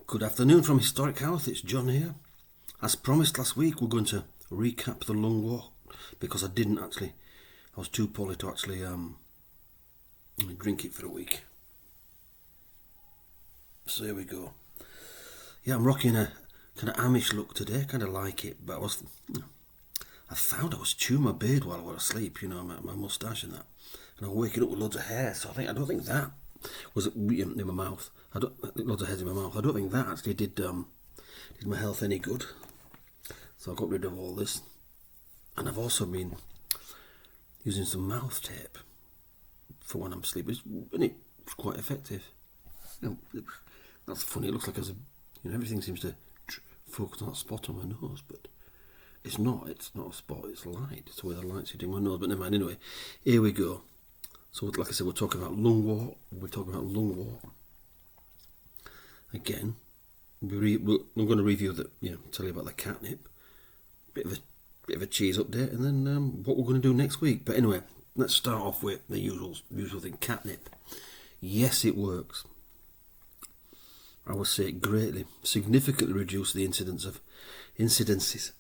Good afternoon from Historic House, it's John here. As promised last week, we're going to recap the Lungwort because I was too poorly to actually drink it for a week. So here we go. Yeah, I'm rocking a kind of Amish look today, kind of like it, but I found I was chewing my beard while I was asleep, my moustache and that. And I was waking up with loads of hair, so I don't think that was in my mouth. Loads of hairs in my mouth. I don't think that actually did my health any good. So I got rid of all this. And I've also been using some mouth tape for when I'm sleeping, and it's quite effective. That's funny. It looks like everything seems to focus on that spot on my nose, but it's not. It's not a spot. It's light. It's where the light's hitting my nose. But never mind. Anyway, here we go. So, like I said, we're talking about Lungwort. Again, I'm going to review tell you about the Catnip, bit of a cheese update, and then what we're going to do next week. But anyway, let's start off with the usual thing, Catnip. Yes, it works. I would say it significantly reduced the incidences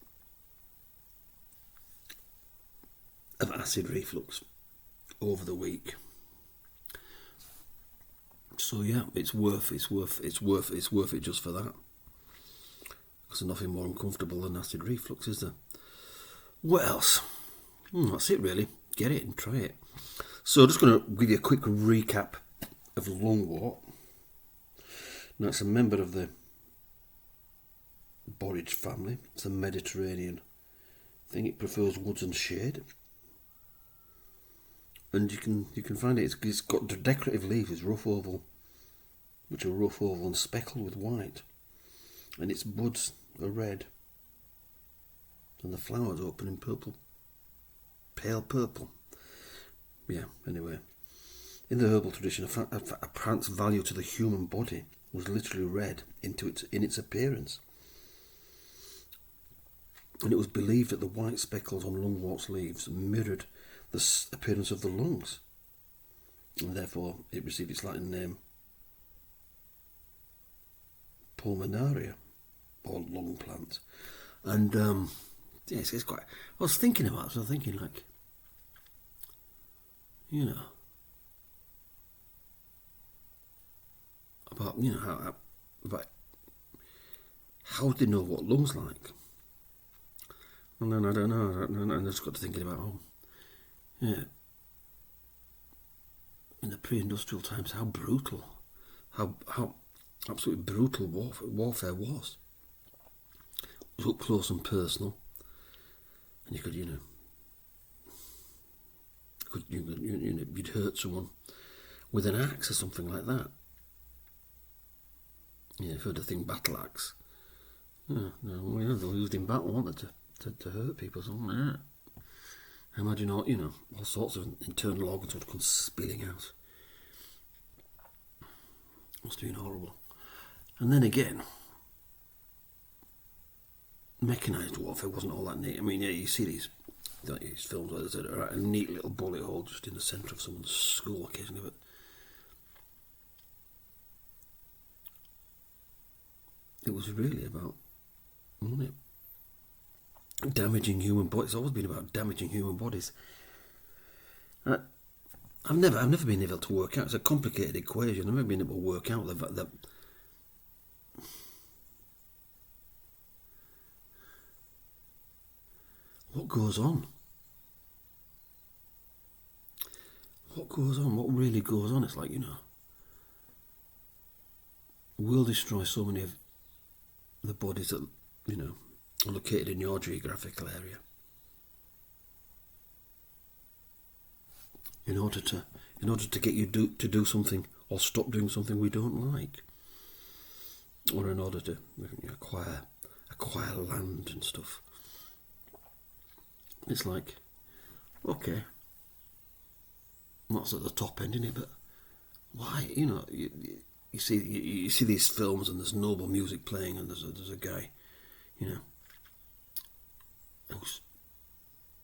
of acid reflux over the week. So yeah, it's worth it just for that. Because there's nothing more uncomfortable than acid reflux, is there? What else? That's it really. Get it and try it. So just going to give you a quick recap of Lungwort. Now it's a member of the borage family. It's a Mediterranean thing. It prefers woods and shade. And you can find it. It's got decorative leaves. It's rough oval, which are rough oval and speckled with white, and its buds are red, and the flowers open in pale purple. Yeah. Anyway, in the herbal tradition, a plant's value to the human body was literally read in its appearance, and it was believed that the white speckles on lungwort's leaves mirrored the appearance of the lungs, and therefore it received its Latin name pulmonaria, or lung plant. And yes, it's quite. I was thinking about it. So I was thinking about how do they know what lungs like? And then I don't know, and I just got to thinking about in the pre-industrial times, how brutal, how absolutely brutal warfare was. It was up close and personal, and you could, you'd hurt someone with an axe or something like that. You've heard the thing, battle axe. They were used in battle, weren't they, to hurt people. So, imagine all sorts of internal organs would come spilling out. Must have been horrible. And then again, mechanised warfare wasn't all that neat. I mean, you see these films where there's a neat little bullet hole just in the centre of someone's skull occasionally, but it was really about, wasn't it? Damaging human bodies. It's always been about damaging human bodies. I've never been able to work out. It's a complicated equation. I've never been able to work out the what goes on. What goes on? What really goes on? It's like we'll destroy so many of the bodies that are located in your geographical area in order to get you to do something or stop doing something we don't like, or in order to acquire land and stuff. It's like, okay, that's at the top end, isn't it? But why? You see these films and there's noble music playing, and there's a guy,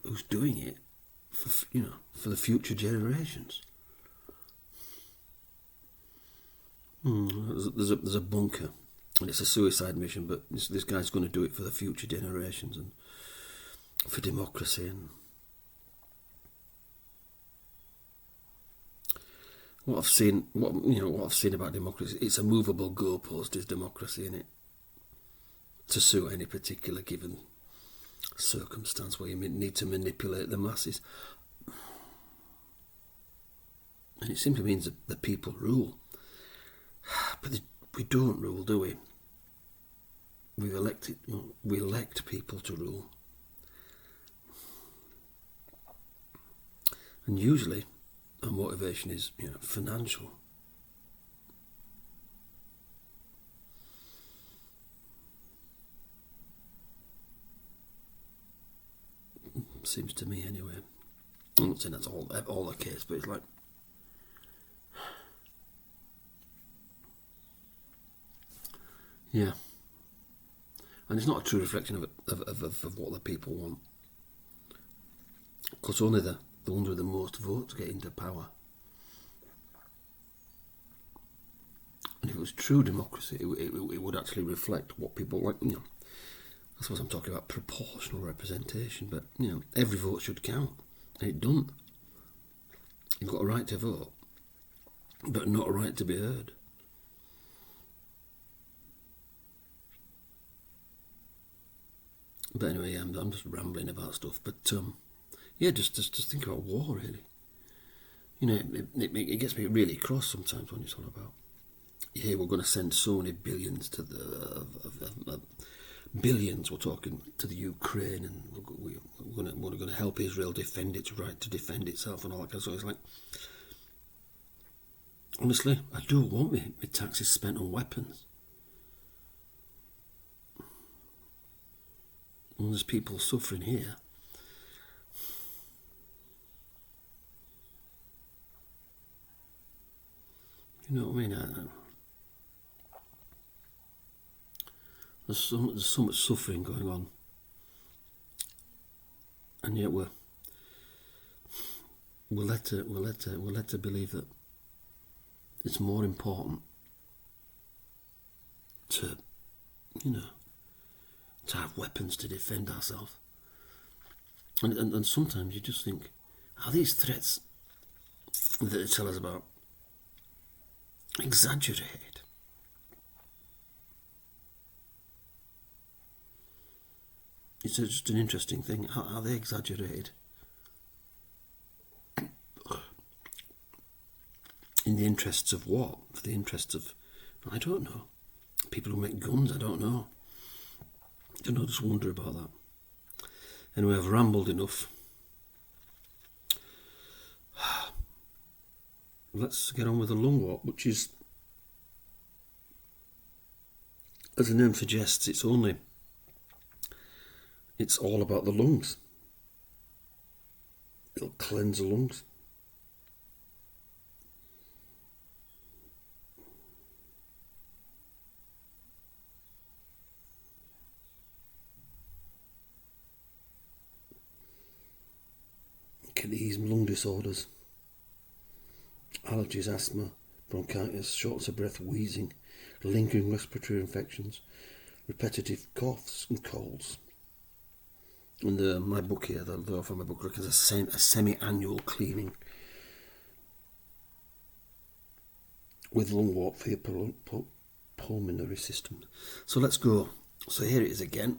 who's doing it for the future generations. There's a bunker and it's a suicide mission, but this guy's going to do it for the future generations and for democracy. And what I've seen about democracy, it's a movable goalpost, is democracy, in it, to suit any particular given circumstance where you need to manipulate the masses. And it simply means that the people rule. But we don't rule, do we? We elect people to rule. And usually our motivation is, financial. Seems to me, anyway. I'm not saying that's all the case, but it's like, yeah. And it's not a true reflection of what the people want. Because only the ones with the most votes get into power. And if it was true democracy, it would actually reflect what people like. I suppose I'm talking about proportional representation, but every vote should count, and it doesn't. You've got a right to vote, but not a right to be heard. But anyway, I'm just rambling about stuff. But just think about war, really. It gets me really cross sometimes when it's all about, we're going to send so many billions to billions, we're talking, to the Ukraine, and we're going to help Israel defend its right to defend itself and all that kind of stuff. It's like, honestly, I don't want my taxes spent on weapons. And there's people suffering here. You know what I mean? There's so much suffering going on, and yet we're led to believe that it's more important to have weapons to defend ourselves. And sometimes you just think, are these threats that they tell us about exaggerated? It's just an interesting thing. Are they exaggerated? In the interests of what? For the interests of, I don't know. People who make guns, I don't know. Just wonder about that. Anyway, I've rambled enough. Let's get on with the Lungwort, which is, as the name suggests, it's all about the lungs. It'll cleanse the lungs. It can ease lung disorders, allergies, asthma, bronchitis, shortness of breath, wheezing, lingering respiratory infections, repetitive coughs and colds. And my book here, the author of my book, recommends a semi-annual cleaning with Lungwort for your pulmonary system. So let's go. So here it is again.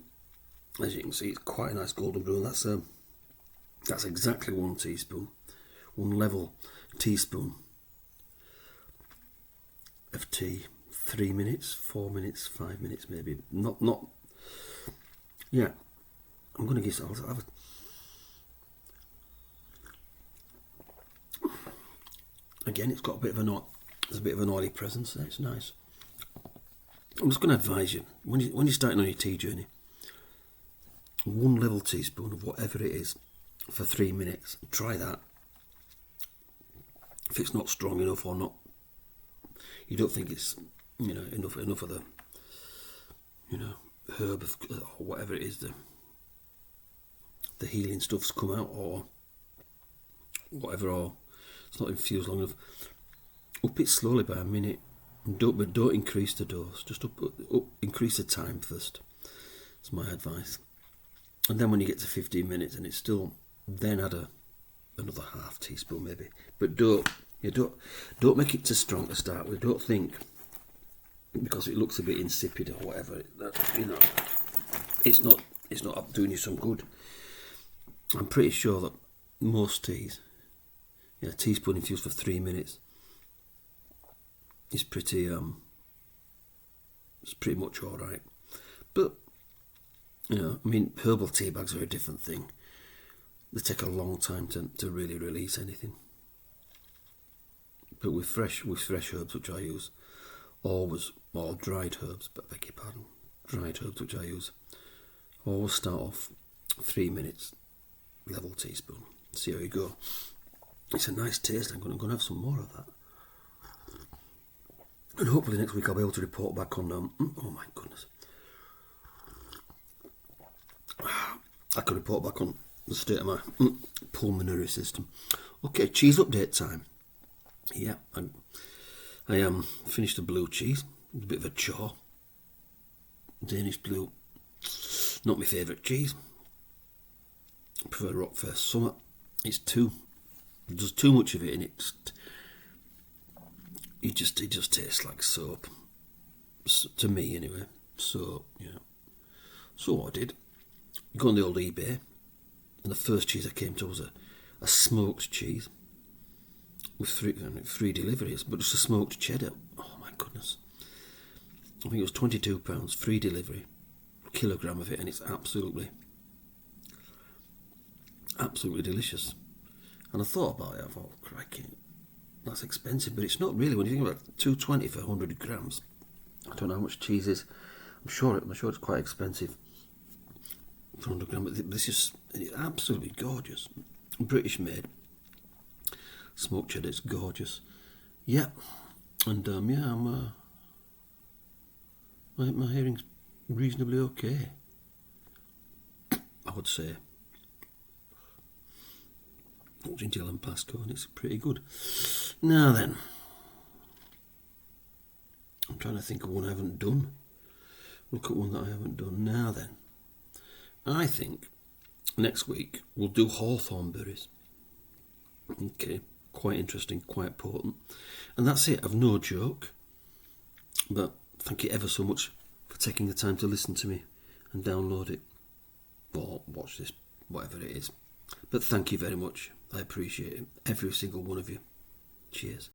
As you can see, it's quite a nice golden brown. That's exactly 1 teaspoon, 1 level teaspoon of tea. 3 minutes, 4 minutes, 5 minutes, maybe. Not. Yeah. I'm going to give it. Again, it's got there's a bit of an oily presence there. It's nice. I'm just going to advise you, when you're starting on your tea journey, 1 level teaspoon of whatever it is for 3 minutes. Try that. If it's not strong enough or not, you don't think it's enough of the herb or whatever it is, the healing stuff's come out or whatever, or it's not infused long enough, up it slowly by a minute Don't increase the dose. Just increase the time first. That's my advice. And then when you get to 15 minutes and it's still, then add another half teaspoon maybe. But don't make it too strong to start with. Don't think because it looks a bit insipid or whatever that it's not doing you some good. I'm pretty sure that most teas, a teaspoon infused for 3 minutes is pretty it's pretty much all right. But herbal tea bags are a different thing. They take a long time to really release anything. But with fresh herbs, which I use, or dried herbs, but beg your pardon, dried herbs which I use, always start off 3 minutes, level teaspoon. See how you go. It's a nice taste. I'm going to have some more of that. And hopefully next week I'll be able to report back on oh my goodness. I can report back on the state of my pulmonary system. Okay, cheese update time. Yeah, I finished the blue cheese. It's a bit of a chore. Danish blue, not my favourite cheese. I prefer Rockfast Summer. It does too much of it, and it just tastes like soap. To me, anyway. So So what I did, you go on the old eBay, and the first cheese I came to was a smoked cheese with free deliveries, but just a smoked cheddar. Oh my goodness! I think it was £22, free delivery, a kilogram of it, and it's absolutely delicious. And I thought about it. I thought, crikey, that's expensive, but it's not really. When you think about it, $2.20 for 100 grams. I don't know how much cheese is. I'm sure it's quite expensive for 100 grams, but this is absolutely gorgeous. British made smoked cheddar. It's gorgeous. Yeah, and my hearing's reasonably okay, I would say. Ginger and Pasco, and it's pretty good. Now then, I'm trying to think of one I haven't done. Look at one that I haven't done. Now then, I think next week we'll do Hawthorn berries. Okay, quite interesting, quite potent. And that's it, I've no joke. But thank you ever so much for taking the time to listen to me and download it. Or watch this, whatever it is. But thank you very much. I appreciate it. Every single one of you. Cheers.